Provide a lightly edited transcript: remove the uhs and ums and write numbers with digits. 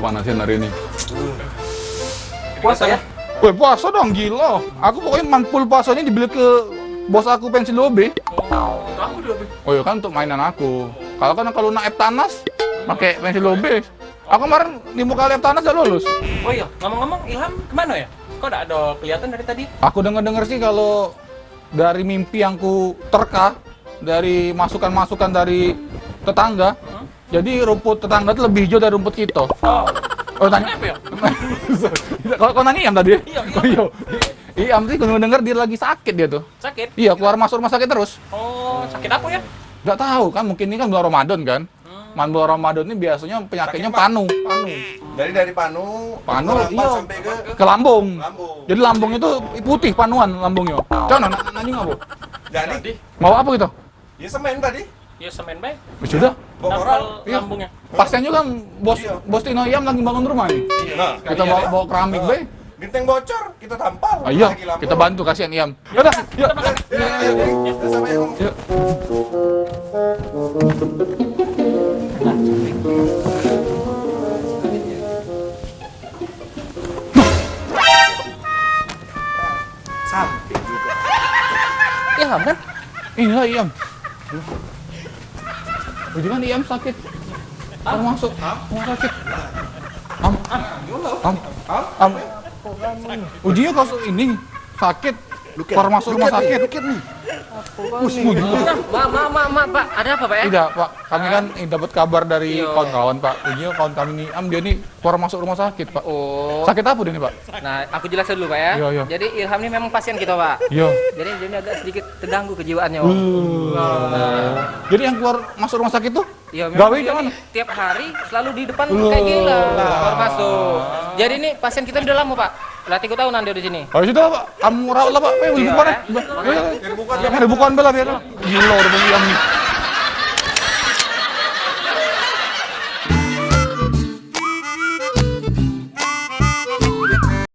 panasin hari ini. Puasa ya? Woi, puasa dong, gila. Aku pokoknya manpul puasa ini dibeli ke bos aku pensi lobe. Untuk aku dulu. Oh iya kan untuk mainan aku. Kalau naik Eptanas, pakai pensi lobe. Aku kemarin 5 kali Eptanas udah lulus. Oh iya, ngomong-ngomong Ilham kemana ya? Kok nggak ada kelihatan dari tadi? Aku dengar sih kalau dari mimpi yang ku terka, dari masukan-masukan dari tetangga, jadi rumput tetangga itu lebih hijau dari rumput kita. Oh tanya Apa ya? kalau kau nanya Iam tadi? Iya, Oh iya. Iam sih gue denger dia lagi sakit dia tuh. Sakit? Iya, keluar masuk rumah sakit terus. Oh, sakit apa ya? Nggak tahu kan, mungkin ini kan bulan Ramadan kan. Bulan Ramadan ini biasanya penyakitnya Sakit, Pak. panu. Dari panu Panu, merambat iya. sampai ke Ke lambung. lambung. Jadi lambung itu putih panuan lambungnya. Jangan nanya nggak bu? Jadi Mau apa gitu? ya semen tadi. Ya semen baik. Sudah. Bokoran. Iya. Lambungnya. Pasien juga bos Iya. bos Tino Iam lagi bangun rumah nih. Nah, Kita bawa keramik be. genteng bocor, kita tampal. Oh, iya, Lagi lambung. kita bantu kasihan Iam. Yaudah, yuk. Kita sampai yang Yuk. samping juga. Ilham kan? Iya, Iam. Jadi kan Iam sakit. Mau masuk rumah sakit. Am. Ujinya kalau ini sakit. Keluar masuk rumah sakit. nih. Ma, Pak. Ada apa, Pak ya? Tidak, Pak. Kami kan dapat kabar dari Iya. kawan-kawan, Pak. Ujinya kawan kami nih, dia nih keluar masuk rumah sakit, Pak. Oh. Sakit apa dia nih, Pak? Nah, aku jelasin dulu, Pak ya. Iya, iya. Jadi Ilham ini memang pasien kita, Pak. Iya. Jadi dia ini agak sedikit terganggu kejiwaannya, Pak. Jadi yang keluar masuk rumah sakit tuh? Iya, Gawe dia jangan. ini tiap hari selalu di depan kayak gila keluar masuk. Jadi ini pasien kita udah lama, Pak. Lah 3 tahunan dia di sini. Oh, sudah, Pak. Kamu rawat lah, Pak. Iya, Bukan ya? ya. Bukan bela biar. Gila, udah beli yang nih.